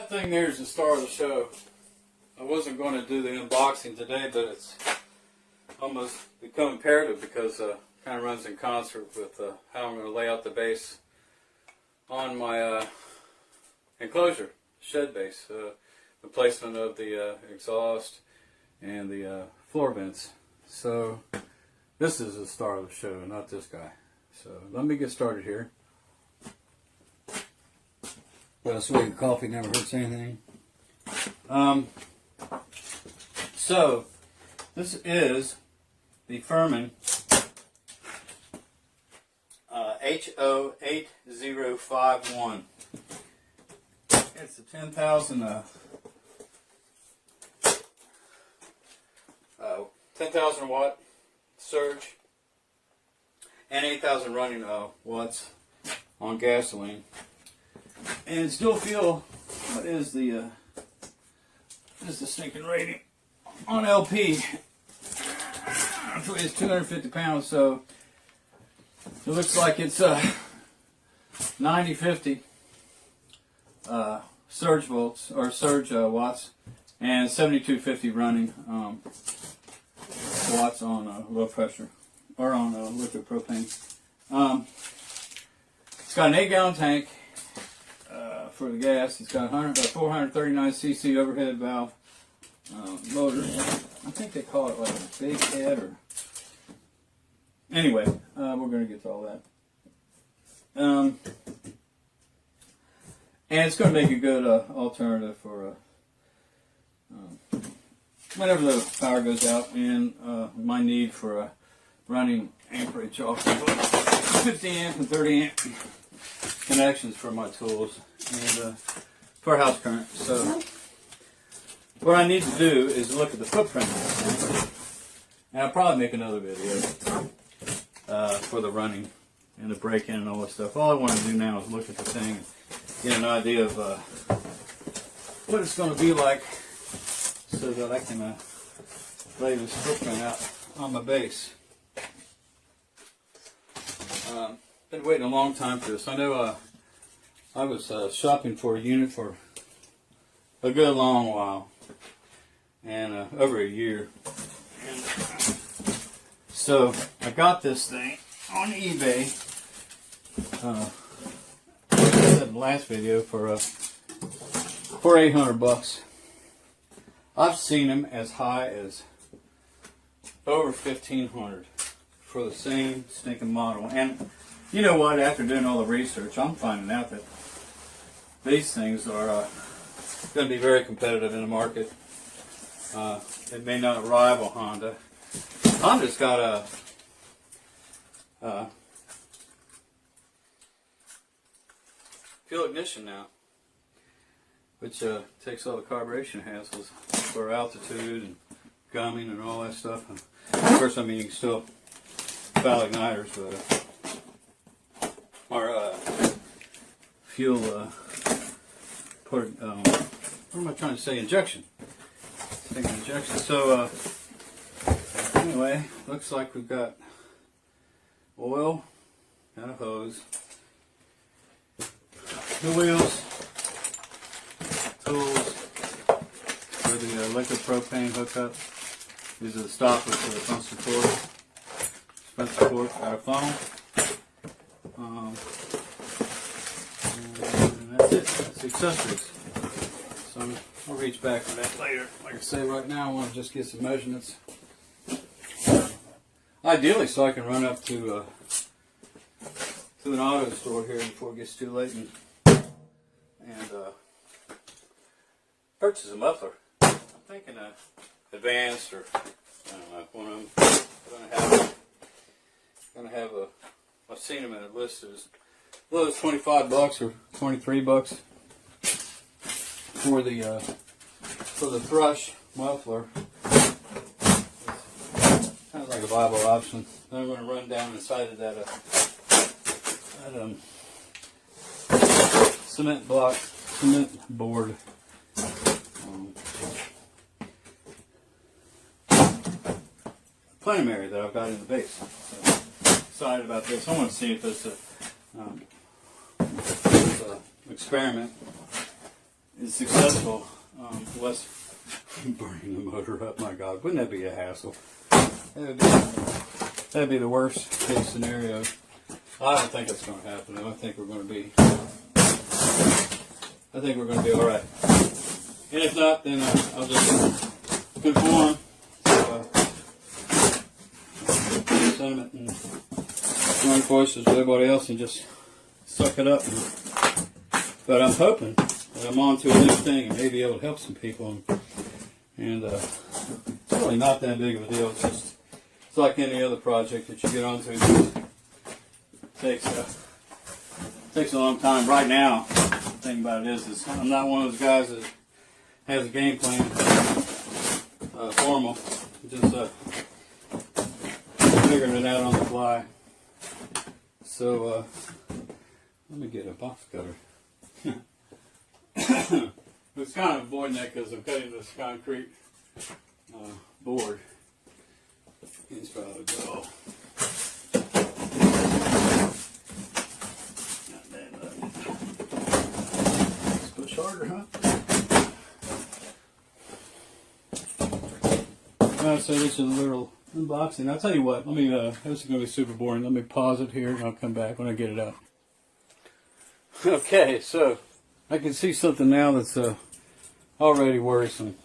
That thing there is the star of the show. I wasn't going to do the unboxing today, but it's almost become imperative because it kind of runs in concert with how I'm going to lay out the base on my enclosure, shed base, the placement of the exhaust and the floor vents. So this is the star of the show, not this guy. So let me get started here. But a swig of coffee never hurts anything. So this is the Firman H08051. It's a 10,000 10,000 watt surge and 8,000 running watts on gasoline. And it's dual fuel. What is the stinking rating on LP? It weighs 250 pounds, so it looks like it's 9050 surge volts or surge watts, and 7250 running watts on low pressure or on liquid propane. It's got an 8-gallon tank for the gas. It's got a 439 cc overhead valve motor. I think they call it like a big head, or anyway, we're going to get to all that. And it's going to make a good alternative for whenever the power goes out and my need for running amperage off of 50 amp and 30 amp connections for my tools and for house current. So what I need to do is look at the footprint of this thing, and I'll probably make another video for the running and the break-in and all that stuff. All I want to do now is look at the thing and get an idea of what it's going to be like, so that I can lay this footprint out on my base. Been waiting a long time for this. I know I was shopping for a unit for a good long while, and over a year. And so I got this thing on eBay. I said in the last video for $800. I've seen them as high as over $1,500 for the same stinking model. And you know what? After doing all the research, I'm finding out that these things are going to be very competitive in the market. It may not rival Honda. Honda's got a fuel ignition now, which takes all the carburation hassles for altitude and gumming and all that stuff. And of course, I mean, you can still foul igniters, but our fuel what am I trying to say? Injection. Injection. So anyway, looks like we've got oil and a hose, the wheels, tools for the liquid propane hookup. These are the stoppers for the pump support, got a funnel, and that's it. That's the accessories. So I'll reach back for that later. Like I say, right now I want to just get some measurements. Ideally, so I can run up to an auto store here before it gets too late and purchase a muffler. I'm thinking advanced, or I don't know, one of them. Gonna have a. I've seen them at a list as low as $25 or $23 for the Thrush muffler. Kind of like a viable option. Then I'm going to run down inside of that cement board. Plenum area that I've got in the base. So excited about this. I want to see if this is an experiment is successful, less burning the motor up. My God, wouldn't that be a hassle? That'd be the worst case scenario. I don't think it's going to happen. I think we're going to be all right. And if not, then I'll just conform to sentiment and join forces with everybody else and just suck it up. But I'm hoping that I'm on to a new thing and maybe able to help some people. And it's really not that big of a deal. It's like any other project that you get onto. It takes a long time. Right now, the thing about it is I'm not one of those guys that has a game plan formal. Just figuring it out on the fly. So let me get a box cutter. I was kind of avoiding that because I'm cutting this concrete board. It's probably go. Not bad, but let's push harder, huh? Alright, so this is a little unboxing. I'll tell you what, let me, this is going to be super boring. Let me pause it here and I'll come back when I get it out. Okay, so I can see something now that's already worrisome.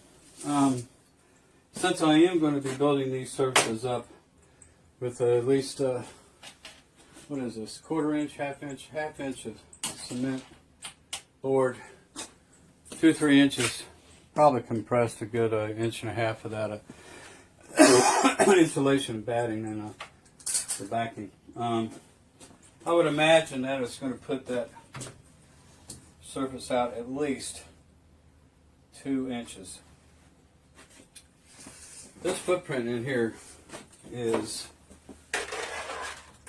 Since I am going to be building these surfaces up with at least, what is this, quarter inch, half inch of cement board, 2-3 inches, probably compressed a good inch and a half of that insulation batting and the backing. I would imagine that it's going to put that surface out at least 2 inches. This footprint in here is,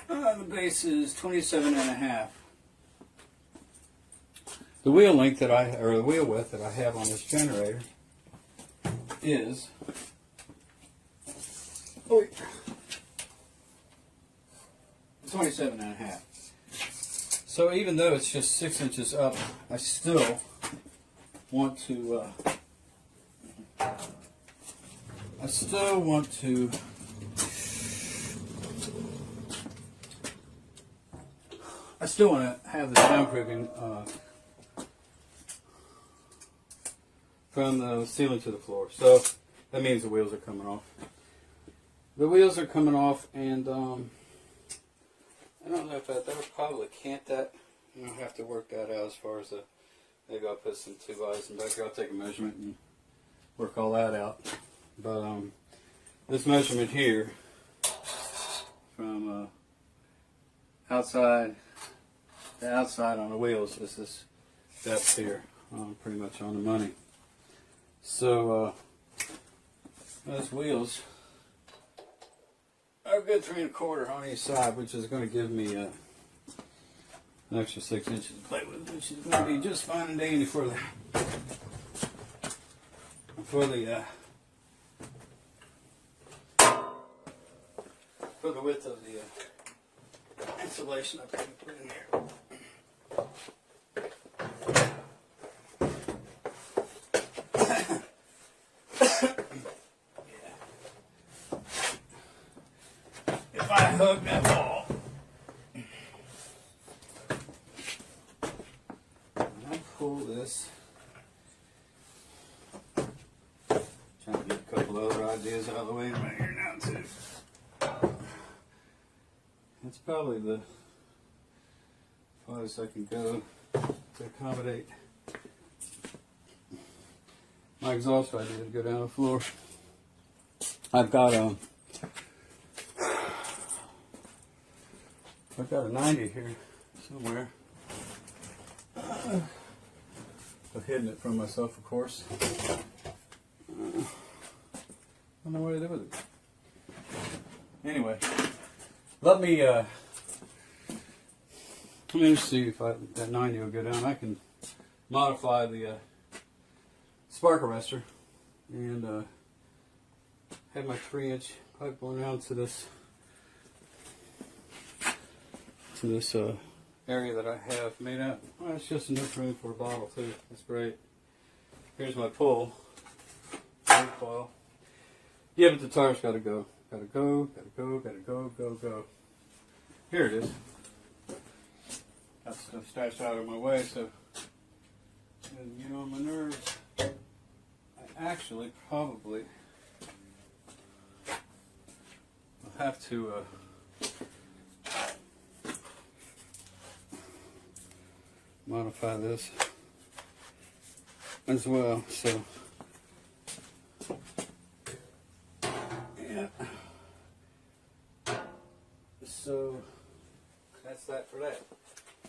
the base is 27.5. The wheel length that the wheel width that I have on this generator is 27.5. So even though it's just 6 inches up, I still want to have the soundproofing from the ceiling to the floor. So that means the wheels are coming off. The wheels are coming off, and I don't know if that would probably cant that. I'll have to work that out as far as maybe I'll put some 2x in back here. I'll take a measurement and work all that out. But this measurement here from outside to outside on the wheels is this depth here, pretty much on the money. So those wheels are a good 3 1/4 on each side, which is going to give me an extra 6 inches to play with, which is going to be just fine and dandy for the width of the insulation I'm going to put in here. If I hug that wall, and I pull this, trying to get a couple other ideas out of the way right here now too. That's probably the farthest I can go to accommodate my exhaust idea to go down the floor. I've got a 90 here somewhere. I've hidden it from myself, of course. I don't know what to do with it. Anyway, let me just see if that 90 will go down. I can modify the spark arrestor and have my 3-inch pipe going down to this area that I have made up. Well, it's just enough room for a bottle too. That's great. Here's my pull. Coil. Yeah, but the tire's got to go. Got to go, got to go, got to go, go. Here it is. Got stuff stashed out of my way, so it doesn't get on my nerves. I actually probably will have to modify this as well. So yeah. So that's that for that.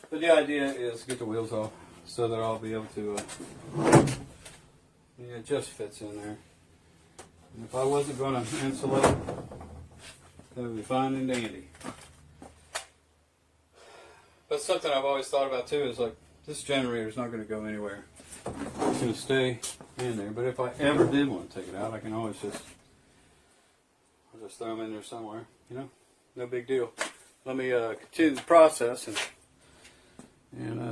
But the idea is get the wheels off so that I'll be able to, yeah, it just fits in there. And if I wasn't going to insulate, that would be fine and dandy. But something I've always thought about too is like, this generator is not going to go anywhere. It's going to stay in there. But if I ever did want to take it out, I can always just, I'll just throw them in there somewhere, you know? No big deal. Let me continue the process and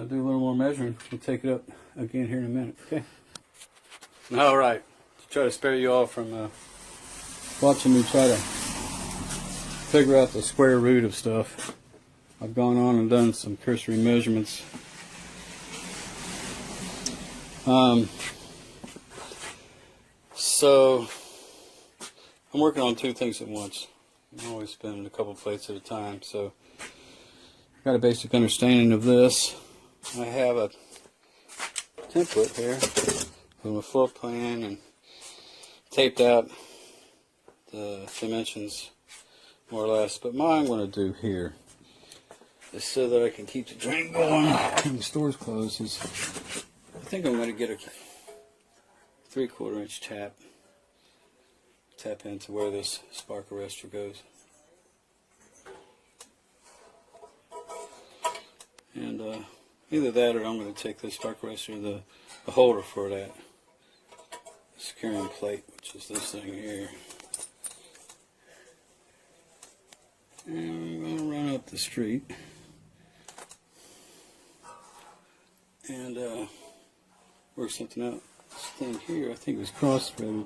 do a little more measuring. We'll take it up again here in a minute. Okay. All right. To try to spare you all from watching me try to figure out the square root of stuff, I've gone on and done some cursory measurements. So I'm working on two things at once. I'm always spinning a couple plates at a time, so I've got a basic understanding of this. I have a template here from a floor plan and taped out the dimensions more or less, but what I'm going to do here is so that I can keep the drain going and the store's closed is I think I'm going to get a 3/4 inch tap into where this spark arrestor goes. And either that or I'm going to take this spark arrestor, the holder for that securing plate, which is this thing here. And I'm going to run up the street and work something out. This thing here, I think, was cross-threaded,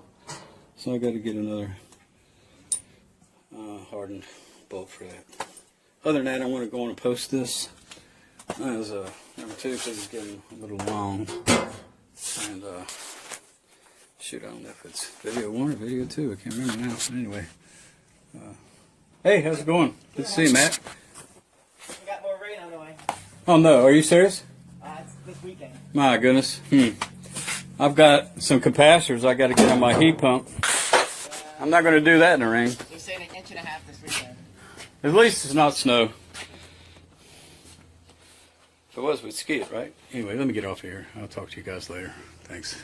so I got to get another hardened bolt for that. Other than that, I want to go on and post this as number 2 because it's getting a little long. And shoot, I don't know if it's video 1 or video 2. I can't remember now. But anyway, hey, how's it going? Good to see you, Matt. We got more rain on the way. Oh no, are you serious? It's this weekend. My goodness. I've got some capacitors I got to get on my heat pump. I'm not going to do that in the rain. They're saying 1.5 inches this weekend. At least it's not snow. If it was, we'd ski it, right? Anyway, let me get off here. I'll talk to you guys later. Thanks.